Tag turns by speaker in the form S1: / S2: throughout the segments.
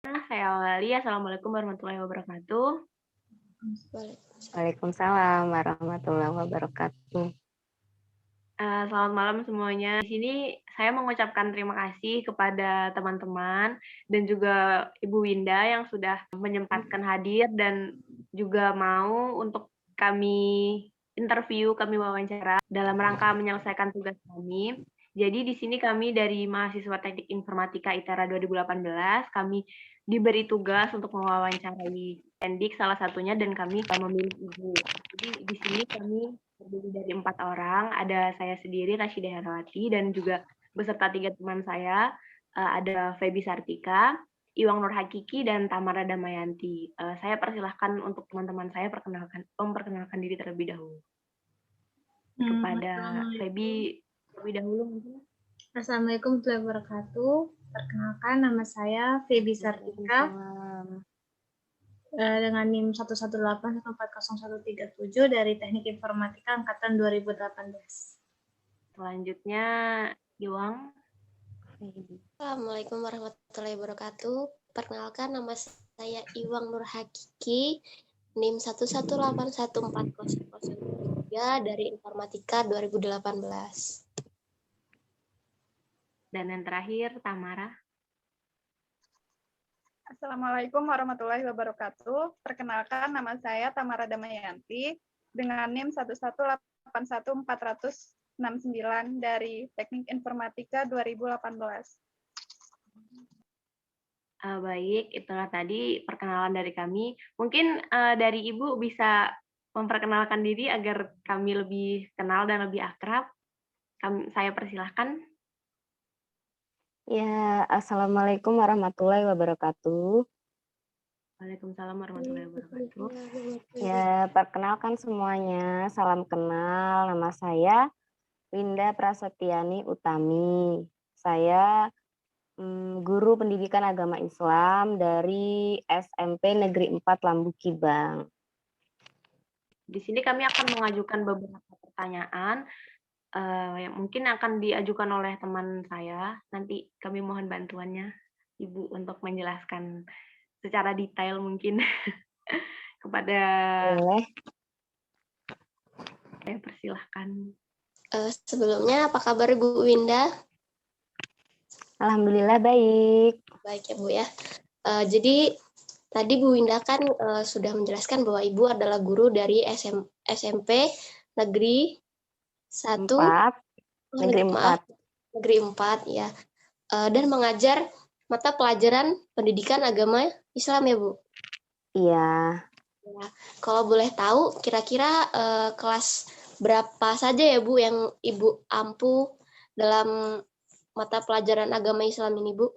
S1: Saya awali. Assalamualaikum warahmatullahi wabarakatuh.
S2: Waalaikumsalam warahmatullahi wabarakatuh.
S1: Selamat malam semuanya. Di sini saya mengucapkan terima kasih kepada teman-teman dan juga Ibu Winda yang sudah menyempatkan hadir dan juga mau untuk kami interview, kami wawancara dalam rangka menyelesaikan tugas kami. Jadi di sini kami dari mahasiswa Teknik Informatika ITERA 2018, kami diberi tugas untuk mewawancarai pendik salah satunya dan kami memilih Ibu. Jadi di sini kami terdiri dari 4 orang, ada saya sendiri Rasyidah Herawati dan juga beserta 3 teman saya, ada Feby Sartika, Iwang Nur Hakiki, dan Tamara Damayanti. Saya persilahkan untuk teman-teman saya memperkenalkan diri terlebih dahulu. Kepada Feby terlebih dahulu mungkin.
S3: Assalamualaikum warahmatullahi wabarakatuh. Perkenalkan, nama saya Feby Sartika dengan NIM 118140137 dari Teknik Informatika Angkatan 2018.
S1: Selanjutnya, Iwang.
S4: Assalamualaikum warahmatullahi wabarakatuh. Perkenalkan, nama saya Iwang Nur Hakiki, NIM 118140003 dari Informatika 2018.
S1: Dan yang terakhir, Tamara.
S5: Assalamualaikum warahmatullahi wabarakatuh. Perkenalkan, nama saya Tamara Damayanti dengan NIM 1181469 dari Teknik Informatika 2018.
S1: Baik, itulah tadi perkenalan dari kami. Mungkin dari Ibu bisa memperkenalkan diri agar kami lebih kenal dan lebih akrab. Saya persilahkan.
S2: Ya, Assalamualaikum warahmatullahi wabarakatuh.
S1: Waalaikumsalam warahmatullahi wabarakatuh.
S2: Ya, perkenalkan semuanya. Salam kenal. Nama saya Winda Prasetyani Utami. Saya guru pendidikan agama Islam dari SMP Negeri 4 Lambukibang.
S1: Di sini kami akan mengajukan beberapa pertanyaan yang mungkin akan diajukan oleh teman saya. Nanti kami mohon bantuannya, Ibu, untuk menjelaskan secara detail mungkin kepada
S2: Boleh.
S1: saya persilahkan.
S4: Sebelumnya, apa kabar Bu Winda?
S2: Alhamdulillah baik.
S4: Baik ya Bu ya. Jadi tadi Bu Winda kan sudah menjelaskan bahwa Ibu adalah guru dari SMP Negeri 1
S2: Negeri 4.
S4: Negeri 4 ya. Dan mengajar mata pelajaran pendidikan agama Islam ya Bu?
S2: Iya.
S4: Ya. Kalau boleh tahu kira-kira kelas berapa saja ya Bu yang Ibu ampu dalam mata pelajaran agama Islam ini Bu?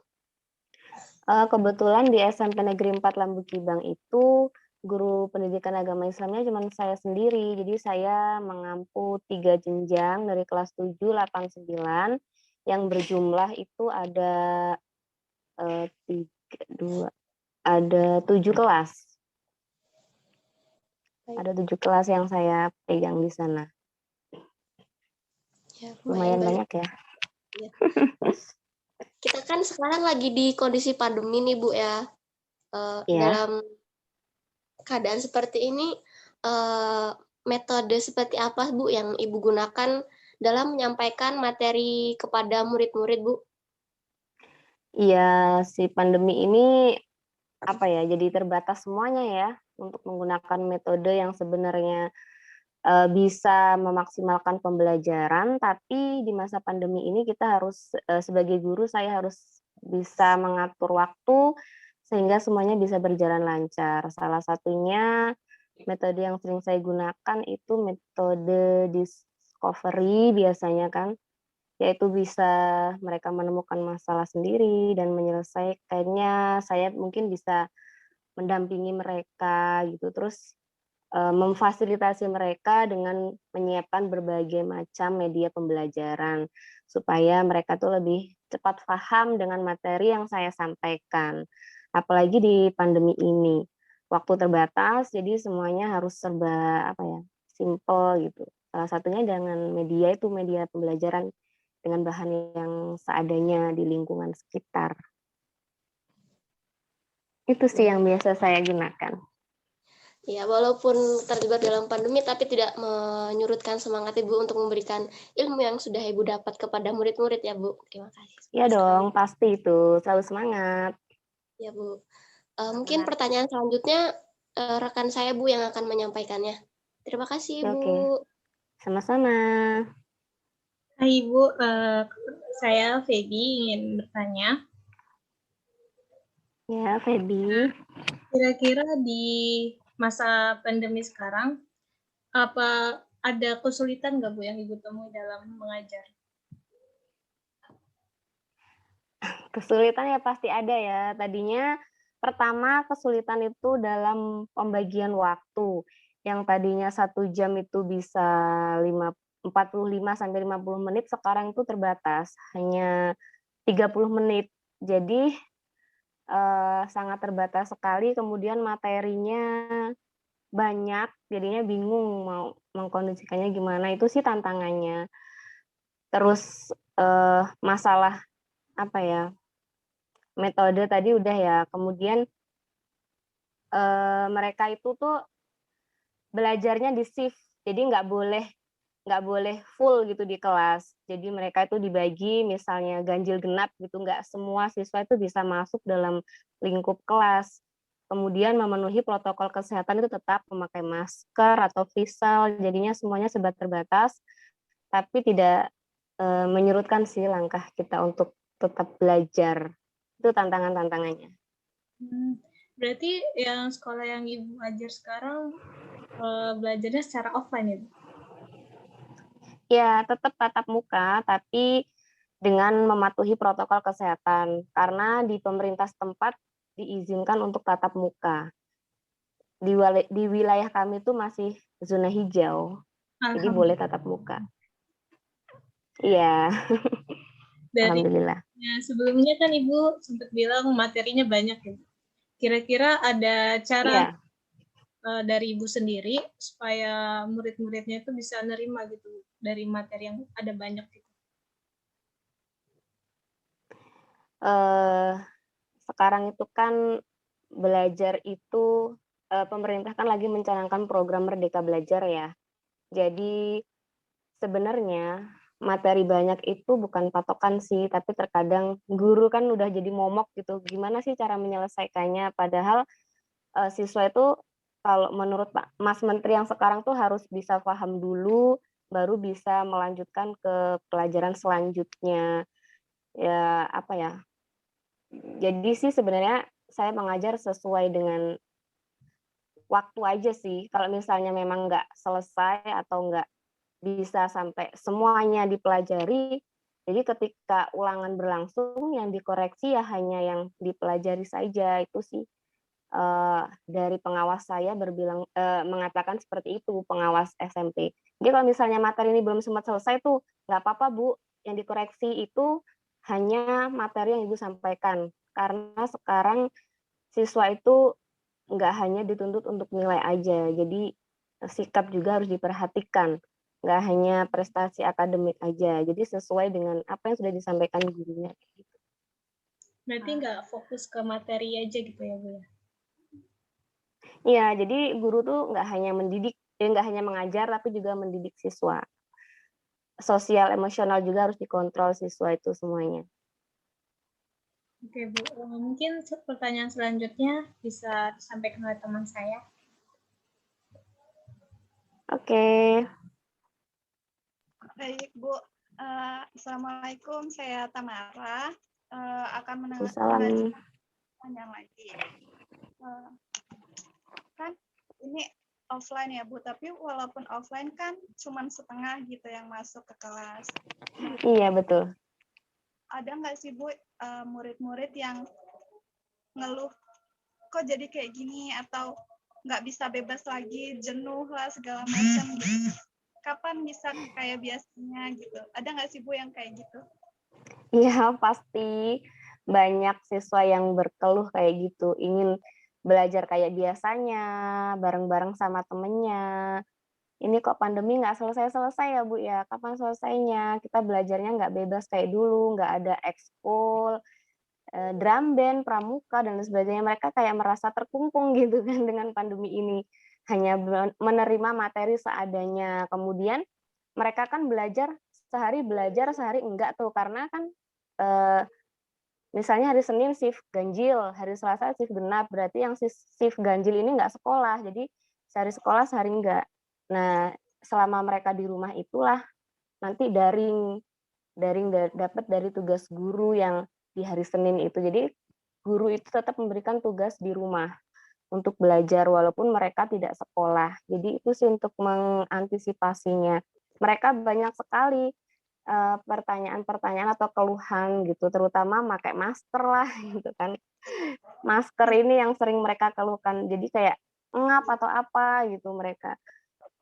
S2: Kebetulan di SMP Negeri 4 Lambukibang itu guru pendidikan agama Islamnya cuma saya sendiri. Jadi saya mengampu 3 jenjang dari kelas 7, 8, 9 yang berjumlah itu ada 7 kelas.
S4: Baik.
S2: Ada 7 kelas yang saya pegang di sana.
S4: Ya,
S2: Lumayan banyak ya.
S4: Ya. Kita kan sekarang lagi di kondisi pandemi nih Bu ya. Dalam keadaan seperti ini, metode seperti apa Bu yang Ibu gunakan dalam menyampaikan materi kepada murid-murid Bu?
S2: Iya, si pandemi ini jadi terbatas semuanya ya untuk menggunakan metode yang sebenarnya bisa memaksimalkan pembelajaran, tapi di masa pandemi ini kita harus sebagai guru saya harus bisa mengatur waktu sehingga semuanya bisa berjalan lancar. Salah satunya metode yang sering saya gunakan itu metode discovery biasanya kan, yaitu bisa mereka menemukan masalah sendiri dan menyelesaikannya. Saya mungkin bisa mendampingi mereka gitu, terus memfasilitasi mereka dengan menyiapkan berbagai macam media pembelajaran supaya mereka tuh lebih cepat paham dengan materi yang saya sampaikan. Apalagi di pandemi ini, waktu terbatas, jadi semuanya harus serba simple gitu. Salah satunya dengan media pembelajaran dengan bahan yang seadanya di lingkungan sekitar. Itu sih yang biasa saya gunakan.
S4: Ya, walaupun terjebak dalam pandemi, tapi tidak menyurutkan semangat Ibu untuk memberikan ilmu yang sudah Ibu dapat kepada murid-murid ya, Bu. Terima kasih.
S2: Iya
S4: sekali.
S2: dong, pasti itu. Selalu semangat.
S4: Ya, Bu. Mungkin pertanyaan selanjutnya rekan saya, Bu, yang akan menyampaikannya. Terima kasih, Bu.
S2: Oke. Sama-sama.
S3: Hai Ibu, saya Feby ingin bertanya,
S2: Ya, Feby.
S3: kira-kira di masa pandemi sekarang, apa ada kesulitan nggak Bu yang Ibu temui dalam mengajar?
S2: Kesulitan ya pasti ada ya. Tadinya pertama kesulitan itu dalam pembagian waktu. Yang tadinya 1 jam itu bisa 45 sampai 50 menit, sekarang itu terbatas. Hanya 30 menit. Jadi sangat terbatas sekali, kemudian materinya banyak, jadinya bingung mau mengkondisikannya gimana, itu sih tantangannya. Terus masalah apa ya, metode tadi udah ya, kemudian mereka itu tuh belajarnya di shift, jadi nggak boleh full gitu di kelas. Jadi mereka itu dibagi misalnya ganjil genap gitu, nggak semua siswa itu bisa masuk dalam lingkup kelas. Kemudian memenuhi protokol kesehatan itu tetap memakai masker atau visal, jadinya semuanya serba terbatas, tapi tidak menyurutkan sih langkah kita untuk tetap belajar. Itu tantangan-tantangannya.
S3: Berarti yang sekolah yang Ibu ajar sekarang belajarnya secara offline ya Bu?
S2: Ya, tetap tatap muka, tapi dengan mematuhi protokol kesehatan. Karena di pemerintah setempat diizinkan untuk tatap muka. Di wilayah kami itu masih zona hijau, jadi boleh tatap muka. Iya,
S3: Dari
S2: alhamdulillah.
S3: sebelumnya kan Ibu sempat bilang materinya banyak ya. Kira-kira ada cara dari Ibu sendiri supaya murid-muridnya itu bisa nerima gitu dari materi yang ada banyak gitu?
S2: Sekarang itu kan belajar itu pemerintah kan lagi mencanangkan program Merdeka Belajar ya. Jadi sebenarnya materi banyak itu bukan patokan sih, tapi terkadang guru kan udah jadi momok gitu. Gimana sih cara menyelesaikannya? Padahal siswa itu kalau menurut Pak Mas Menteri yang sekarang tuh harus bisa paham dulu, baru bisa melanjutkan ke pelajaran selanjutnya. Ya apa ya? Jadi sih sebenarnya saya mengajar sesuai dengan waktu aja sih. Kalau misalnya memang nggak selesai atau nggak bisa sampai semuanya dipelajari, jadi ketika ulangan berlangsung yang dikoreksi ya hanya yang dipelajari saja. Itu sih dari pengawas saya mengatakan seperti itu, pengawas SMP. Jadi kalau misalnya materi ini belum sempat selesai tuh nggak apa-apa Bu, yang dikoreksi itu hanya materi yang Ibu sampaikan. Karena sekarang siswa itu nggak hanya dituntut untuk nilai aja, jadi sikap juga harus diperhatikan. Nggak hanya prestasi akademik aja, jadi sesuai dengan apa yang sudah disampaikan gurunya.
S3: Berarti nggak fokus ke materi aja gitu ya Bu ya?
S2: Iya, jadi guru tuh nggak hanya mendidik, nggak hanya mengajar, tapi juga mendidik siswa. Sosial emosional juga harus dikontrol siswa itu semuanya.
S3: Oke Bu, mungkin pertanyaan selanjutnya bisa disampaikan oleh teman saya.
S2: Oke.
S5: Baik, Bu. Assalamualaikum, saya Tamara. Akan
S2: Salam.
S5: pertanyaan lagi. Kan ini offline ya, Bu, tapi walaupun offline kan cuma setengah gitu yang masuk ke kelas.
S2: Iya, betul.
S5: Ada nggak sih, Bu, murid-murid yang ngeluh, kok jadi kayak gini, atau nggak bisa bebas lagi, jenuh lah, segala macam gitu. Kapan bisa kayak biasanya gitu? Ada nggak sih Bu yang kayak gitu?
S2: Iya, pasti banyak siswa yang berkeluh kayak gitu, ingin belajar kayak biasanya, bareng-bareng sama temennya. Ini kok pandemi nggak selesai-selesai ya Bu ya, kapan selesainya? Kita belajarnya nggak bebas kayak dulu, nggak ada ekskul, drum band, pramuka, dan sebagainya. Mereka kayak merasa terkungkung gitu kan dengan pandemi ini. Hanya menerima materi seadanya. Kemudian mereka kan belajar, sehari enggak tuh. Karena kan misalnya hari Senin shift ganjil, hari Selasa shift genap. Berarti yang shift ganjil ini nggak sekolah. Jadi sehari sekolah, sehari enggak. Nah, selama mereka di rumah itulah nanti daring dapat dari tugas guru yang di hari Senin itu. Jadi guru itu tetap memberikan tugas di rumah untuk belajar walaupun mereka tidak sekolah. Jadi itu sih untuk mengantisipasinya. Mereka banyak sekali pertanyaan-pertanyaan atau keluhan gitu, terutama pakai masker lah gitu kan. Masker ini yang sering mereka keluhkan. Jadi kayak ngap atau apa gitu mereka.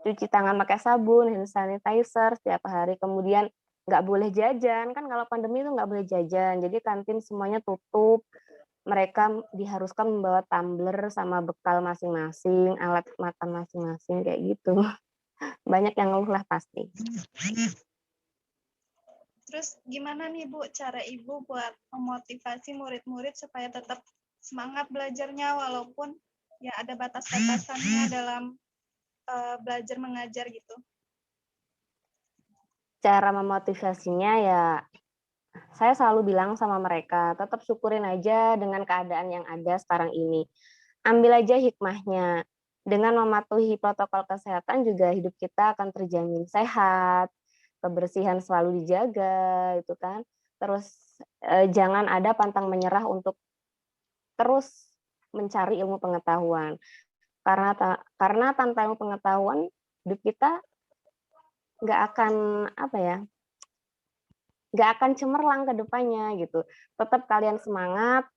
S2: Cuci tangan pakai sabun, hand sanitizer setiap hari. Kemudian nggak boleh jajan, kan kalau pandemi itu nggak boleh jajan. Jadi kantin semuanya tutup. Mereka diharuskan membawa tumbler sama bekal masing-masing, alat makan masing-masing kayak gitu. Banyak yang ngeluh lah pasti.
S5: Terus gimana nih Bu cara Ibu buat memotivasi murid-murid supaya tetap semangat belajarnya walaupun ya ada batas-batasannya dalam belajar mengajar gitu?
S2: Cara memotivasinya ya saya selalu bilang sama mereka, tetap syukurin aja dengan keadaan yang ada sekarang ini. Ambil aja hikmahnya. Dengan mematuhi protokol kesehatan juga hidup kita akan terjamin sehat, kebersihan selalu dijaga, itu kan. Terus jangan ada pantang menyerah untuk terus mencari ilmu pengetahuan. Karena tanpa ilmu pengetahuan hidup kita nggak akan apa ya, nggak akan cemerlang ke depannya gitu. Tetap kalian semangat,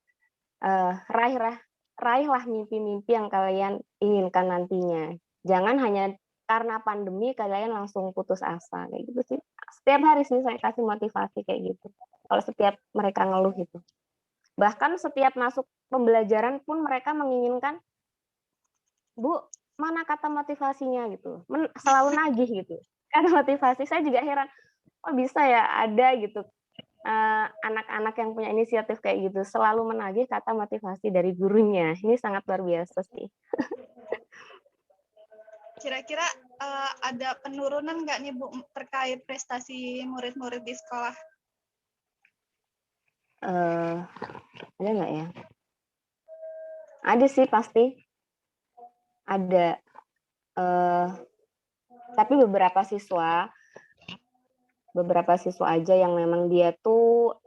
S2: raihlah mimpi-mimpi yang kalian inginkan nantinya. Jangan hanya karena pandemi kalian langsung putus asa kayak gitu sih. Setiap hari sih saya kasih motivasi kayak gitu. Kalau setiap mereka ngeluh gitu. Bahkan setiap masuk pembelajaran pun mereka menginginkan, Bu, mana kata motivasinya gitu. Selalu nagih gitu. Kata motivasi saya juga heran. Oh bisa ya ada gitu anak-anak yang punya inisiatif kayak gitu selalu menagih kata motivasi dari gurunya. Ini sangat luar biasa sih.
S5: Kira-kira ada penurunan nggak nih Bu terkait prestasi murid-murid di sekolah?
S2: Ada nggak ya? Ada sih pasti. Ada. Tapi beberapa siswa aja yang memang dia tuh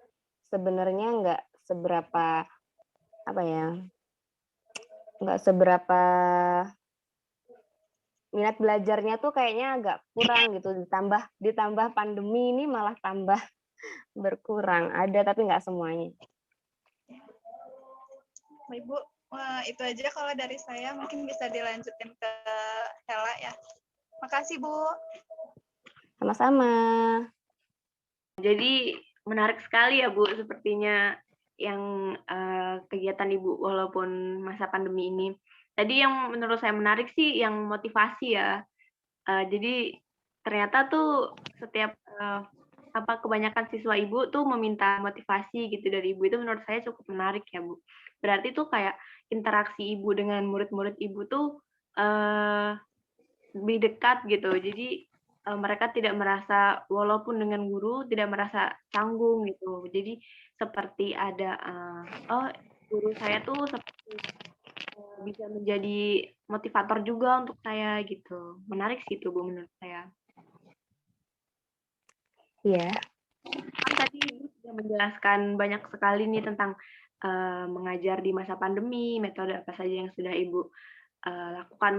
S2: sebenarnya nggak seberapa minat belajarnya tuh kayaknya agak kurang gitu, ditambah pandemi ini malah tambah berkurang. Ada tapi nggak semuanya.
S5: Ibu, itu aja kalau dari saya, mungkin bisa dilanjutin ke Hela ya. Makasih Bu.
S2: Sama-sama.
S1: Jadi menarik sekali ya Bu, sepertinya yang kegiatan Ibu walaupun masa pandemi ini. Tadi yang menurut saya menarik sih yang motivasi ya. Jadi ternyata tuh setiap kebanyakan siswa Ibu tuh meminta motivasi gitu dari Ibu, itu menurut saya cukup menarik ya Bu. Berarti tuh kayak interaksi Ibu dengan murid-murid Ibu tuh lebih dekat gitu. Jadi mereka tidak merasa, walaupun dengan guru, tidak merasa canggung gitu. Jadi seperti ada, oh guru saya tuh seperti bisa menjadi motivator juga untuk saya gitu. Menarik sih itu Bu menurut saya.
S2: Iya.
S1: Kan tadi Ibu sudah menjelaskan banyak sekali nih tentang mengajar di masa pandemi, metode apa saja yang sudah Ibu lakukan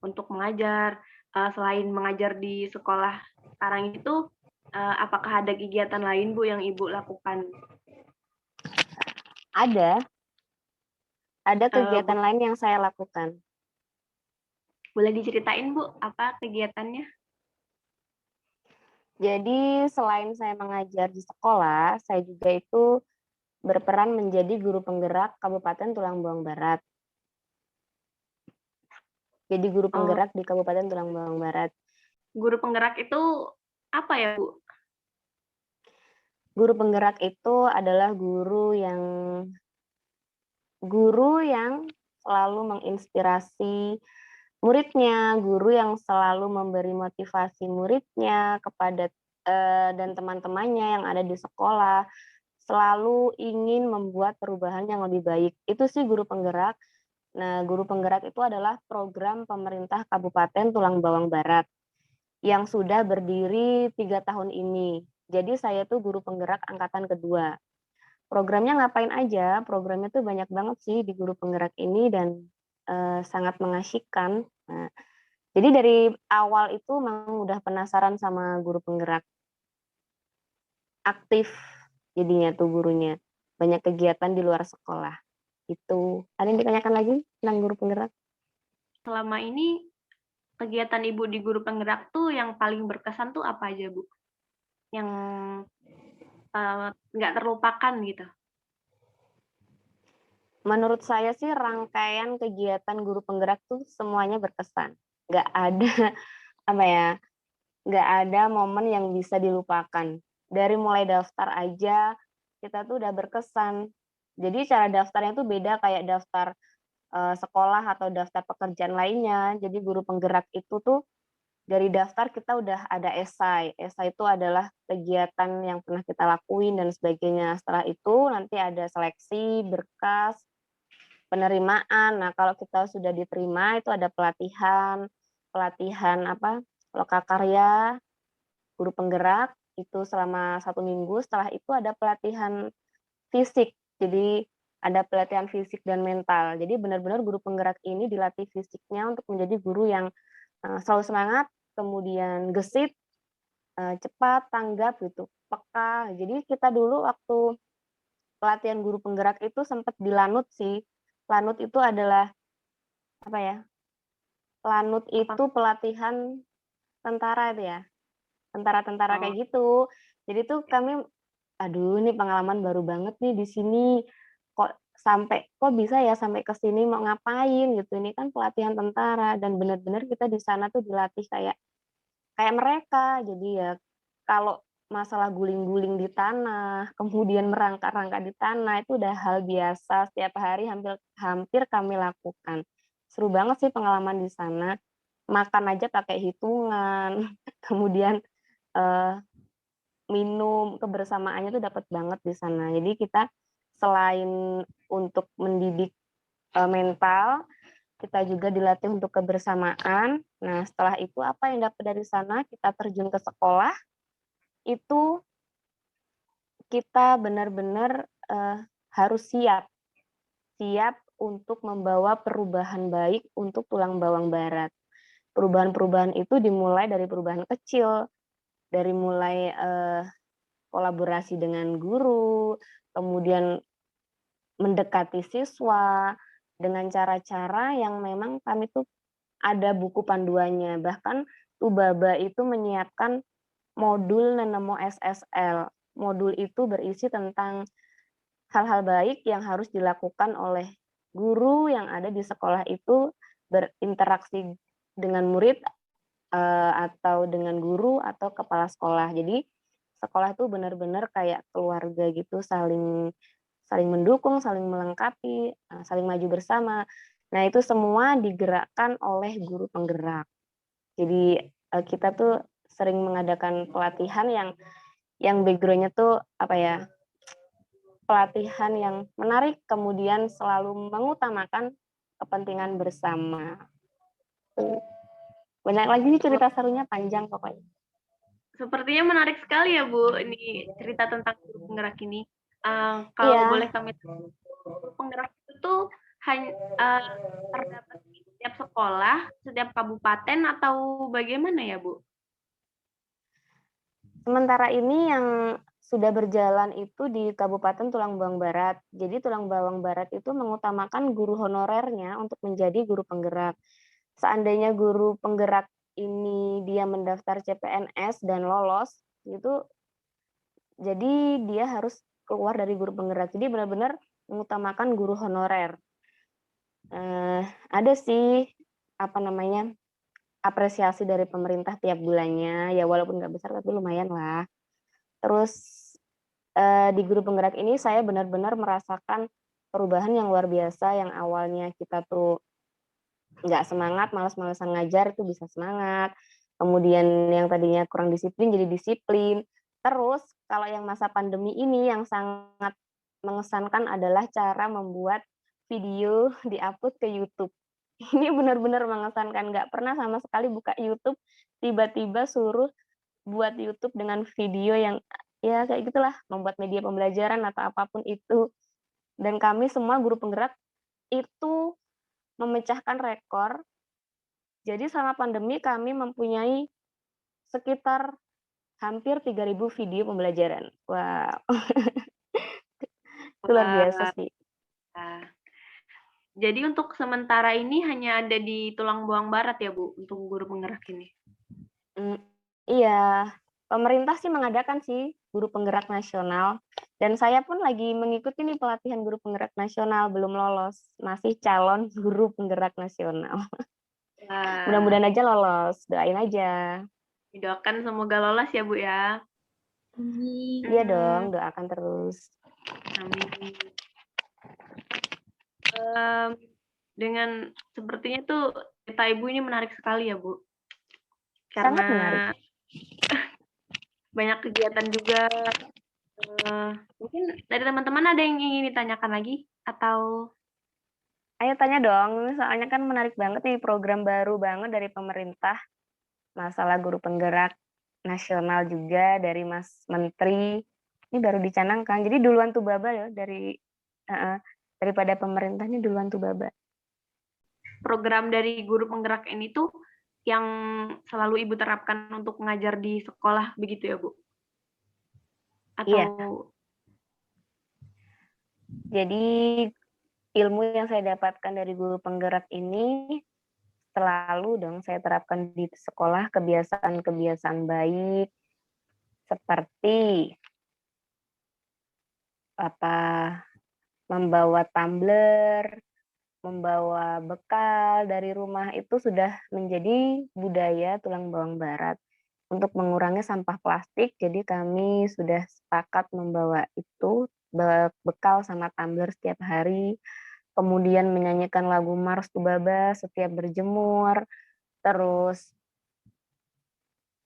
S1: untuk mengajar. Selain mengajar di sekolah sekarang itu, apakah ada kegiatan lain Bu yang Ibu lakukan?
S2: Ada kegiatan lain yang saya lakukan.
S1: Boleh diceritain Bu, apa kegiatannya?
S2: Jadi selain saya mengajar di sekolah, saya juga itu berperan menjadi guru penggerak Kabupaten Tulang Bawang Barat. Jadi guru penggerak di Kabupaten Tulang Bawang Barat.
S1: Guru penggerak itu apa ya Bu?
S2: Guru penggerak itu adalah guru yang selalu menginspirasi muridnya, guru yang selalu memberi motivasi muridnya kepada dan teman-temannya yang ada di sekolah, selalu ingin membuat perubahan yang lebih baik. Itu sih guru penggerak. Nah, guru penggerak itu adalah program pemerintah Kabupaten Tulang Bawang Barat yang sudah berdiri 3 tahun ini. Jadi saya tuh guru penggerak angkatan kedua. Programnya ngapain aja? Programnya tuh banyak banget sih di guru penggerak ini dan sangat mengasyikkan. Nah, jadi dari awal itu memang udah penasaran sama guru penggerak. Aktif jadinya tuh gurunya. Banyak kegiatan di luar sekolah. Itu. Ada yang ditanyakan lagi tentang guru penggerak?
S1: Selama ini kegiatan Ibu di guru penggerak tuh yang paling berkesan tuh apa aja, Bu? Yang nggak terlupakan gitu.
S2: Menurut saya sih rangkaian kegiatan guru penggerak tuh semuanya berkesan. Nggak ada apa ya, nggak ada momen yang bisa dilupakan. Dari mulai daftar aja kita tuh udah berkesan. Jadi cara daftarnya tuh beda kayak daftar sekolah atau daftar pekerjaan lainnya. Jadi guru penggerak itu tuh dari daftar kita udah ada esai. Esai itu adalah kegiatan yang pernah kita lakuin dan sebagainya. Setelah itu nanti ada seleksi, berkas, penerimaan. Nah, kalau kita sudah diterima itu ada pelatihan apa? Lokakarya, guru penggerak itu selama 1 minggu. Setelah itu ada pelatihan fisik. Jadi ada pelatihan fisik dan mental. Jadi benar-benar guru penggerak ini dilatih fisiknya untuk menjadi guru yang selalu semangat, kemudian gesit, cepat, tanggap gitu, peka. Jadi kita dulu waktu pelatihan guru penggerak itu sempat di Lanut sih. Lanut itu adalah apa ya? Lanut itu pelatihan tentara itu ya. Tentara-tentara kayak gitu. Jadi tuh kami aduh ini pengalaman baru banget nih di sini. Kok bisa ya sampai ke sini mau ngapain gitu. Ini kan pelatihan tentara dan benar-benar kita di sana tuh dilatih kayak mereka. Jadi ya kalau masalah guling-guling di tanah, kemudian merangkak-rangkak di tanah itu udah hal biasa setiap hari hampir kami lakukan. Seru banget sih pengalaman di sana. Makan aja pakai hitungan, kemudian minum kebersamaannya tuh dapat banget di sana. Jadi kita selain untuk mendidik mental, kita juga dilatih untuk kebersamaan. Nah, setelah itu apa yang dapat dari sana? Kita terjun ke sekolah, itu kita benar-benar harus siap untuk membawa perubahan baik untuk Tulang Bawang Barat. Perubahan-perubahan itu dimulai dari perubahan kecil, dari mulai kolaborasi dengan guru, kemudian mendekati siswa dengan cara-cara yang memang kami tuh ada buku panduannya. Bahkan Tubaba itu menyiapkan modul Nenemo SSL. Modul itu berisi tentang hal-hal baik yang harus dilakukan oleh guru yang ada di sekolah itu berinteraksi dengan murid atau dengan guru atau kepala sekolah. Jadi sekolah itu benar-benar kayak keluarga gitu, saling mendukung, saling melengkapi, saling maju bersama. Nah, itu semua digerakkan oleh guru penggerak. Jadi kita tuh sering mengadakan pelatihan yang background-nya tuh apa ya? Pelatihan yang menarik, kemudian selalu mengutamakan kepentingan bersama. Banyak lagi nih cerita serunya, panjang pokoknya.
S1: Sepertinya menarik sekali ya, Bu, ini cerita tentang guru penggerak ini. Kalau boleh kami tahu, penggerak itu tuh hanya terdapat di setiap sekolah, setiap kabupaten, atau bagaimana ya, Bu?
S2: Sementara ini yang sudah berjalan itu di Kabupaten Tulang Bawang Barat. Jadi Tulang Bawang Barat itu mengutamakan guru honorernya untuk menjadi guru penggerak. Seandainya guru penggerak ini dia mendaftar CPNS dan lolos, itu jadi dia harus keluar dari guru penggerak. Jadi benar-benar mengutamakan guru honorer. Ada sih apa namanya apresiasi dari pemerintah tiap bulannya, ya walaupun nggak besar tapi lumayan lah. Terus di guru penggerak ini saya benar-benar merasakan perubahan yang luar biasa, yang awalnya kita tuh nggak semangat, malas-malasan ngajar itu bisa semangat, kemudian yang tadinya kurang disiplin jadi disiplin. Terus kalau yang masa pandemi ini yang sangat mengesankan adalah cara membuat video di-upload ke YouTube. Ini benar-benar mengesankan, nggak pernah sama sekali buka YouTube, tiba-tiba suruh buat YouTube dengan video yang ya kayak gitulah, membuat media pembelajaran atau apapun itu. Dan kami semua guru penggerak itu memecahkan rekor. Jadi selama pandemi kami mempunyai sekitar hampir 3.000 video pembelajaran. Wow, itu luar biasa
S1: Wah.
S2: sih.
S1: Jadi untuk sementara ini hanya ada di Tulang Bawang Barat ya, Bu, untuk guru penggerak ini?
S2: Iya, pemerintah sih mengadakan sih guru penggerak nasional, dan saya pun lagi mengikuti nih pelatihan guru penggerak nasional, belum lolos, masih calon guru penggerak nasional.
S1: Wah,
S2: Mudah-mudahan aja lolos, doain aja.
S1: didoakan semoga lolos ya, Bu, ya.
S2: Iya dong, doakan terus.
S1: Amin. Dengan sepertinya tuh cerita Ibu ini menarik sekali ya, Bu.
S2: Sangat
S1: Karena
S2: menarik.
S1: banyak kegiatan juga. Mungkin dari teman-teman ada yang ingin ditanyakan lagi? Atau
S2: Ayo tanya dong, soalnya kan menarik banget nih program baru banget dari pemerintah, masalah guru penggerak nasional juga dari Mas Menteri. Ini baru dicanangkan, jadi duluan tuh baba ya daripada pemerintahnya duluan tuh baba.
S1: program dari guru penggerak ini tuh yang selalu Ibu terapkan untuk mengajar di sekolah begitu ya, Bu? Atau
S2: Iya. Jadi ilmu yang saya dapatkan dari guru penggerak ini selalu dong saya terapkan di sekolah, kebiasaan-kebiasaan baik seperti membawa tumbler, membawa bekal dari rumah itu sudah menjadi budaya Tulang Bawang Barat. Untuk mengurangi sampah plastik, jadi kami sudah sepakat membawa itu, bekal sama tumbler setiap hari, kemudian menyanyikan lagu Mars tu Baba setiap berjemur, terus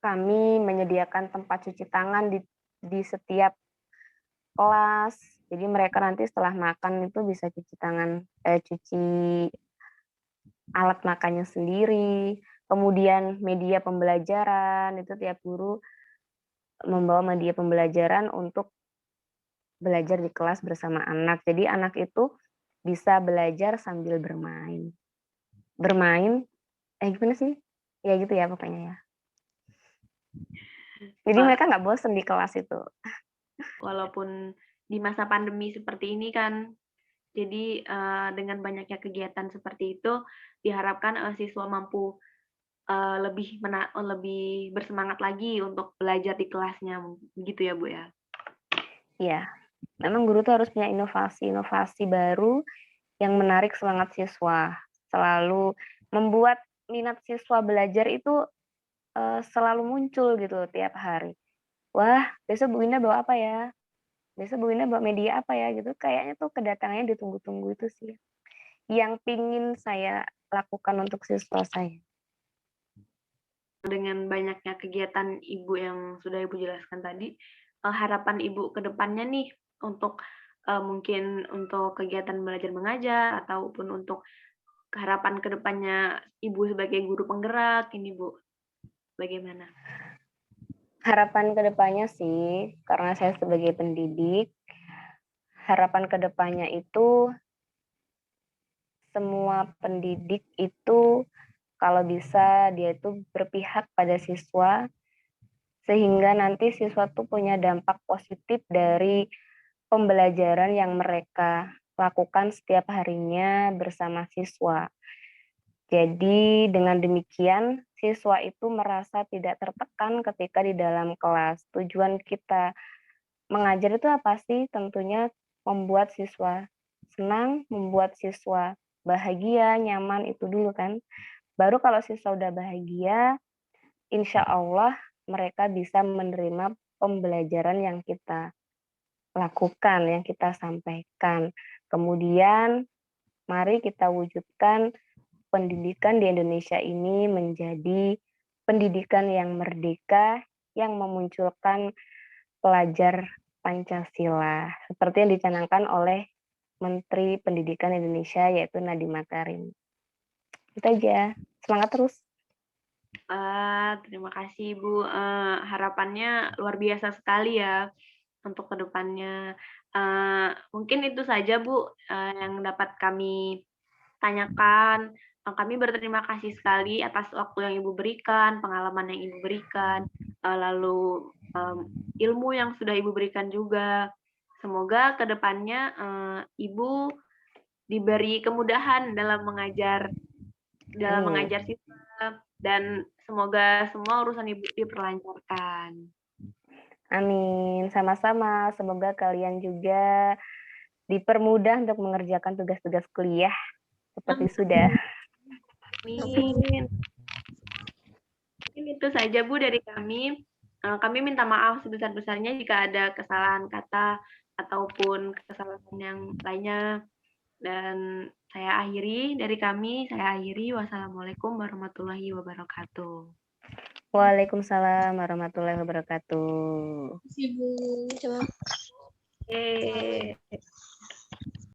S2: kami menyediakan tempat cuci tangan di setiap kelas. Jadi mereka nanti setelah makan itu bisa cuci tangan, cuci alat makannya sendiri. Kemudian media pembelajaran, itu tiap guru membawa media pembelajaran untuk belajar di kelas bersama anak. Jadi anak itu bisa belajar sambil bermain. Bermain, gimana sih? Ya gitu ya pokoknya ya. Jadi mereka nggak bosen di kelas itu.
S1: walaupun di masa pandemi seperti ini kan, jadi dengan banyaknya kegiatan seperti itu, diharapkan siswa mampu lebih bersemangat lagi untuk belajar di kelasnya, begitu ya Bu ya?
S2: Iya, memang guru tuh harus punya inovasi-inovasi baru yang menarik semangat siswa, selalu membuat minat siswa belajar itu selalu muncul gitu tiap hari. Wah, besok Bu Winda bawa apa ya? Besok Bu Winda bawa media apa ya? Gitu. Kayaknya tuh kedatangannya ditunggu-tunggu itu sih. Yang pingin saya lakukan untuk siswa saya.
S1: Dengan banyaknya kegiatan Ibu yang sudah Ibu jelaskan tadi, harapan Ibu ke depannya nih untuk mungkin untuk kegiatan belajar mengajar ataupun untuk harapan ke depannya Ibu sebagai guru penggerak ini Bu, bagaimana?
S2: Harapan ke depannya sih, karena saya sebagai pendidik, harapan ke depannya itu semua pendidik itu kalau bisa dia itu berpihak pada siswa sehingga nanti siswa tuh punya dampak positif dari pembelajaran yang mereka lakukan setiap harinya bersama siswa. Jadi dengan demikian siswa itu merasa tidak tertekan ketika di dalam kelas. Tujuan kita mengajar itu apa sih? Tentunya membuat siswa senang, membuat siswa bahagia, nyaman itu dulu kan. Baru kalau siswa udah bahagia, insya Allah mereka bisa menerima pembelajaran yang kita lakukan, yang kita sampaikan. Kemudian mari kita wujudkan pendidikan di Indonesia ini menjadi pendidikan yang merdeka, yang memunculkan pelajar Pancasila, seperti yang dicanangkan oleh Menteri Pendidikan Indonesia, yaitu Nadiem Makarim. Itu aja, semangat terus.
S1: Terima kasih Ibu, harapannya luar biasa sekali ya untuk kedepannya. Mungkin itu saja Bu, yang dapat kami tanyakan. Kami berterima kasih sekali atas waktu yang Ibu berikan, pengalaman yang Ibu berikan, lalu ilmu yang sudah Ibu berikan juga. Semoga kedepannya Ibu diberi kemudahan dalam mengajar siswa, dan semoga semua urusan Ibu diperlancarkan.
S2: Amin, sama-sama. Semoga kalian juga dipermudah untuk mengerjakan tugas-tugas kuliah seperti sudah.
S1: Amin. Mungkin itu saja Bu dari kami. Kami minta maaf sebesar-besarnya jika ada kesalahan kata ataupun kesalahan yang lainnya. Dan saya akhiri. Wassalamualaikum warahmatullahi wabarakatuh.
S2: Waalaikumsalam warahmatullahi wabarakatuh.
S3: Terima kasih, Bu.
S4: Coba.
S1: Oke.